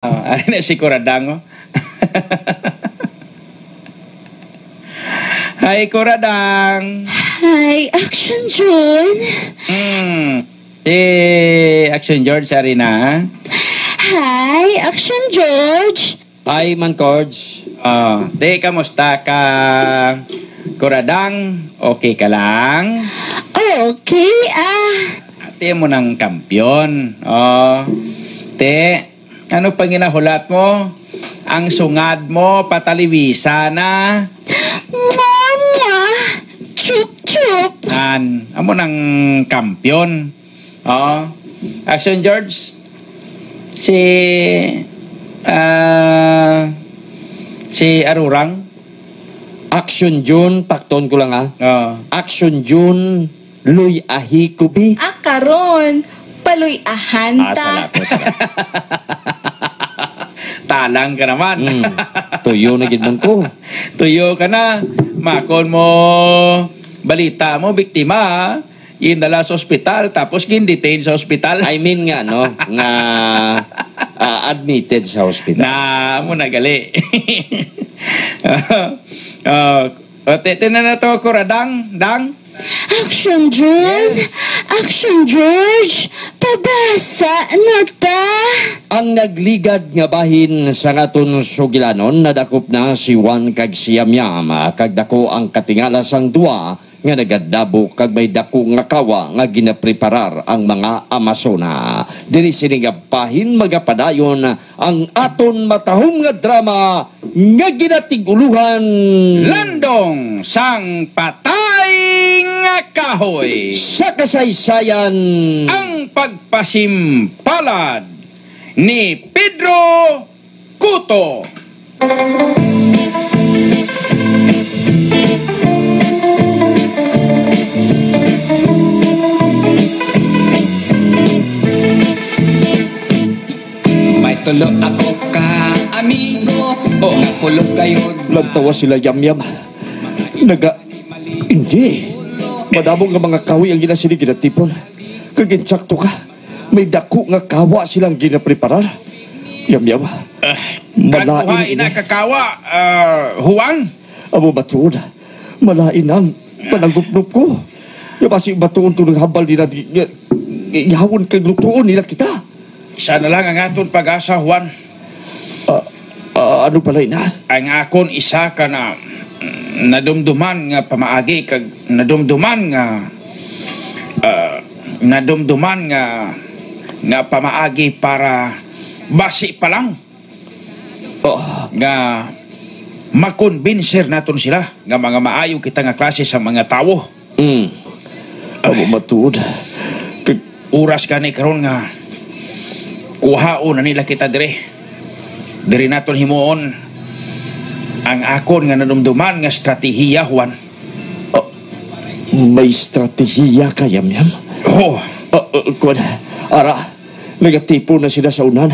Ano na si Kuradang, oh. Hi, Kuradang. Hi, Action John. Si Action George, ari na. Hi, Action George. Hi, Man Cords. Kamusta ka, Kuradang? Okay ka lang? Okay, Ate mo ng kampyon. Ano pang ginahulat mo? Ang sungad mo, pataliwisa na. Mama, chup-chup. Amo ng kampyon. Action George. Si Arurang. Action June, takton ko lang Action June, Luy Ahi Kubi. Karon, paloy ahanta. Sala. Talang ka naman. Tuyo na gid man ko. Tuyo ka na. Makon mo, balita mo, biktima, indala sa ospital, tapos gin-detain sa ospital. I mean nga, no? Nga admitted sa hospital. Mo nagali. Tinan na to, Kuradang. Dang. Action John. Yes. Action George. Pabasa na ta. Ang nagligad nga bahin sa ngaton sugilanon nadakop na si Juan kag Siyamyam kag dako ang katingala sang duwa nga nagadabo kag may dako nga kawa nga ginapreparar ang mga Amazona. Diri sini nga bahin magapadayon ang aton matahom nga drama nga ginatiguluhan Landong sang patay nga kahoy. sa kasaysayan. Ang pagpasimpalad ni Pedro Cuto. May tulo ako ka amigo napulos kayo Nagtawa sila Yamyam. Hindi. Madamong nga mga kawi ang ginasili ginatipon. Kaginsakto ka. May dako nga kawa silang ginapreparar. Yamyam. Kanuhain na kakawa, Juan. Amo batuod. Malain ang panagupnup ko. Yabasi batuod to ng hambal nila. Ihawon kay lutuon nila kita. Isa na lang ang aton pag-asa, Juan. Ano pala ina? Ang akon isa ka na nadumduman nga pamaagi kag nadumduman nga pamaagi para basi pa lang nga makonbinser naton sila nga mga maayo kita nga klase sa mga tawo. Amo matuod. Uras gani karon nga kuhaon na nila kita diri naton himuon ang akon nga nadumduman nga strategiya, Juan. May strategiya ka, Yamyam? Kuwan, negatipo na sila sa unan.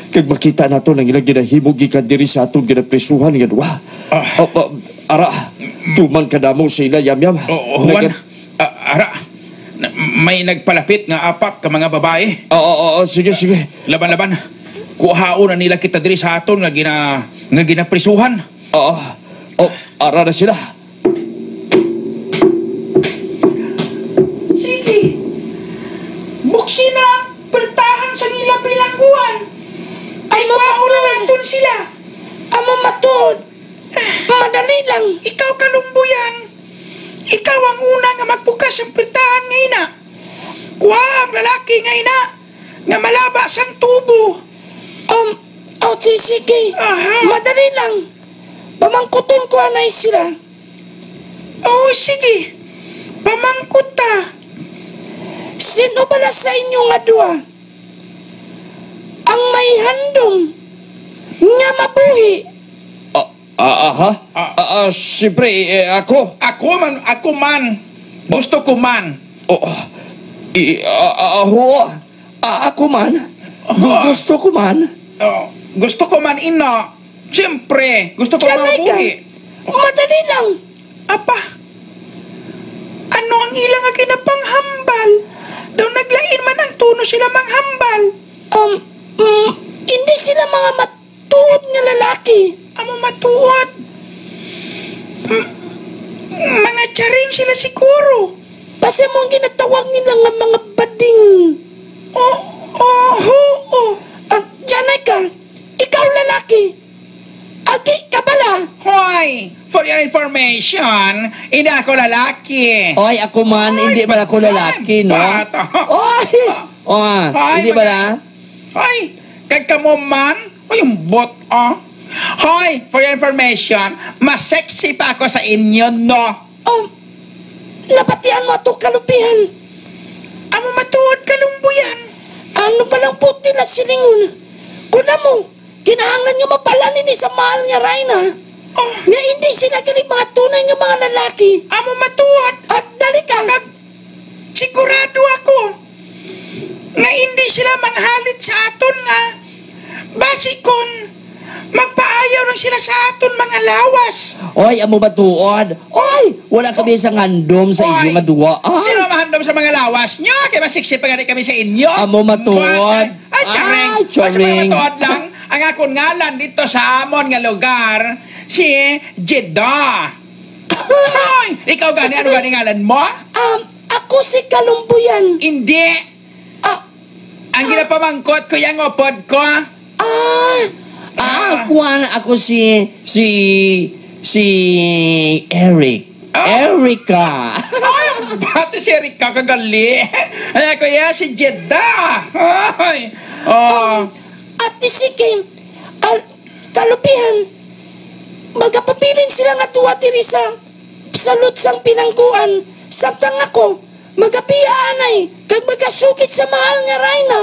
Kag makita nato nang ilang ginahimog gikan diri sa atong ginapresuhan nga duwa. Tuman ka damo sila, Yamyam. Juan, may nagpalapit nga apat ka mga babae. Sige. Laban-laban. Kuhaon na nila kita diri sa aton nga ginaprisuhan. Ara na sila. Sige. Buksi na pertahan sa nila bilangguan. Ay maulalan sila. Amo matod. Madali lang. Ikaw kalumbuyan. Ikaw ang una nga magbukas ang pertahan nga ina. Kuha ang lalaki nga ina nga malaba sang tubo. Sige. Madali lang. Pamangkuton ko anay sila. Sige. Pamangkot ta. Sino ba na sa inyo nga duwa? Ang may handong nga mabuhi. Siyempre, ako. Ako man. Gusto ko man. Ako man. Gusto ko man. Gusto ko man ina. Siyempre, gusto ko Tiyanay ka. mabuhi. Madali lang. Apa? Ano ang ilang nga kinapanghambal? Daw naglain man ang tuno sila manghambal. Hindi sila mga matuod nga lalaki. Amo matuod. Mga charing sila siguro. Basta mo ang ginatawag nila nga mga bading. Oo. At Janay ka, ikaw lalaki. Agi ka bala. Hoy! For your information, hindi ako lalaki. Oy, ako man, hindi ba ako lalaki, no? Bata. Oy! Hoy, Hindi ba na? Hoy! Kagkamo man? O yung bot, oh? Hoy! For your information, mas sexy pa ako sa inyo, no? Nabatian mo ito kalupihan. Amo matuod kalumbuyan. Ano palang puti na silingon? Kuna mo, kinahanglan nga mapalanin ni sa mahal nga Rayna. Nga hindi sinagaling mga tunay nga mga lalaki. Amo matuod. At dali ka. Sigurado ako nga hindi sila manghalit sa aton nga basikon magpaayaw lang sila sa aton mga lawas. Oy, amo ba tuod? Oy, wala kami sa ngandom sa inyo Oy, nga duwa. Sino mahandom sa mga lawas nyo? Kaya masiksi pa gani kami sa inyo. Amo matuod. Ay, charing. Ay, charing. Basta matuod lang. Ang akong ngalan dito sa amon nga lugar, si Jeddah. Hoy, ikaw gani, ano gani ngalan mo? Ako si Kalumbuyan. Hindi. Ang ginapamangkot ko yung upod ko. Ako si Eric. Erica. Ay, bata si Erika kagali. Ay, ako yan, si Jeddah. Ay. At sige, kalupihan, magapapilin sila nga duwa diri sa salot sang pinangkuan. Samtang ako, magapiyaanay, kag magasukit sa mahal nga Rayna,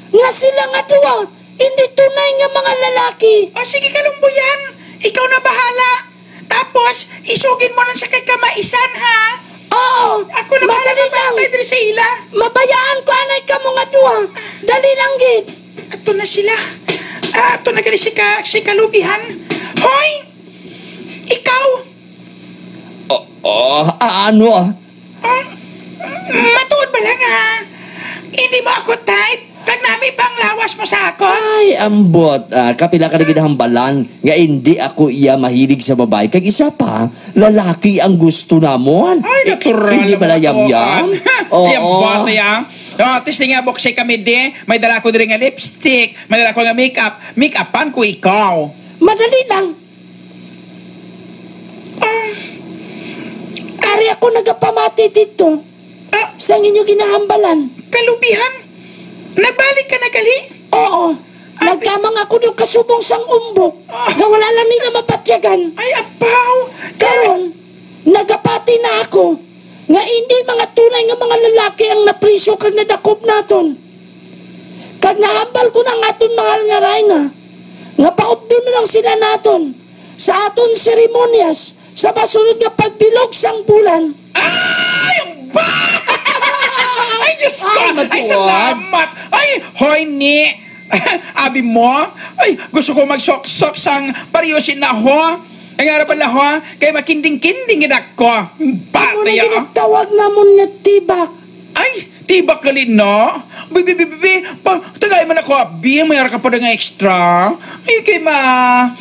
nga sila nga duwa, hindi tunay nga mga lalaki. Sige kalumbuyan, ikaw na bahala. Tapos, isugin mo lang sa kay kamaisan, ha? Oo, Ako na bahala madali lang. magpapay sa ila. Mabayaan ko anay ka mo nga duwa. Dali lang gid. Ato na sila. Ato na gali si kalubihan. Hoy! Ikaw! Ano? Matuod ba lang, ha? Hindi mo ako type. Kag nami pang lawas mo sa ako. Ay, ambot. Kapila ka na ginahambalan. Nga hindi ako iya mahilig sa babae. Kag isa pa, lalaki ang gusto namon. Ay, natural. Hindi ba na yam-yam? Yung bata yan. Testing nga boxe kami di. May dala ko din nga lipstick. May dala ko nga makeup. Make-upan ko ikaw. Madali lang. Ari ako nagapamati dito. Sa inyo ginahambalan. Kalubihan? Nagbalik ka na gali? Oo. Nagkamang ako doon kasubong sang umbok. Nga wala lang nila mapatyagan. Ay, apaw! Karon, nagapati na ako. Nga hindi mga tunay nga mga lalaki ang napriso kag nadakop naton. Kag nahambal ko na nga aton mahal nga Rayna. Nga paupdo na lang sila naton. Sa aton seremonyas, sa masunod nga pagbilog sang bulan. Ay, ang ba? Ay, Diyos ko! Ay, salamat! Ay, hoy ni! Abi mo? Ay, gusto ko magsok-sok sang pariyosin na ho. Ang nga pala ho, kay makinding-kinding inak ko. Ano na Batay ah. ginatawag namon nga tibak. Ay, tibak ka rin, no? Bibi, tagay man ako, abi, mayroon ka pa na nga extra. Ay, kay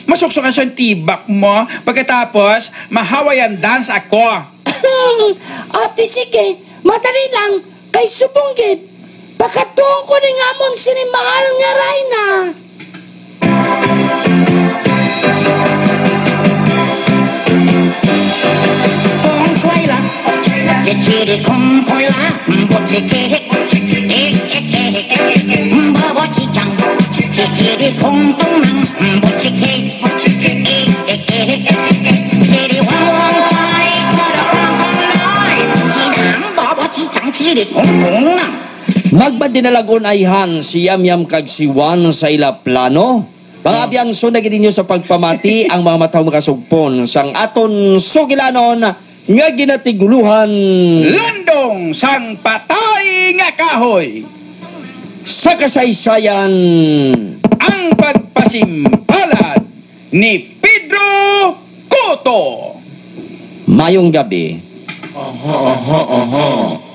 masuksukan sa tibak mo. Pagkatapos, mahawayan dance ako. Ate, sige, madali lang. Kay subunggit, pakatuong ko rin amon sinimahal nga Rayna. Con chuay la, che chiri con coi la, bo che ke, bo bo chi chang, che chiri con tung nang, bo che ke, chiri wang wang chai, chara wang wang lai, chi nang, bo bo chi chang, chiri con tung nang. Magbadinalagon ayhan si Yamyam kag si Juan sa ila plano. Pangabyanso na gidinyo sa pagpamati ang mga mataw makasugpon sang aton sugilanon nga ginatiguluhan Landong sang patay nga kahoy. sa kasaysayan. Ang pagpasimpalad ni Pedro Cotto. Mayong gabi. Aha.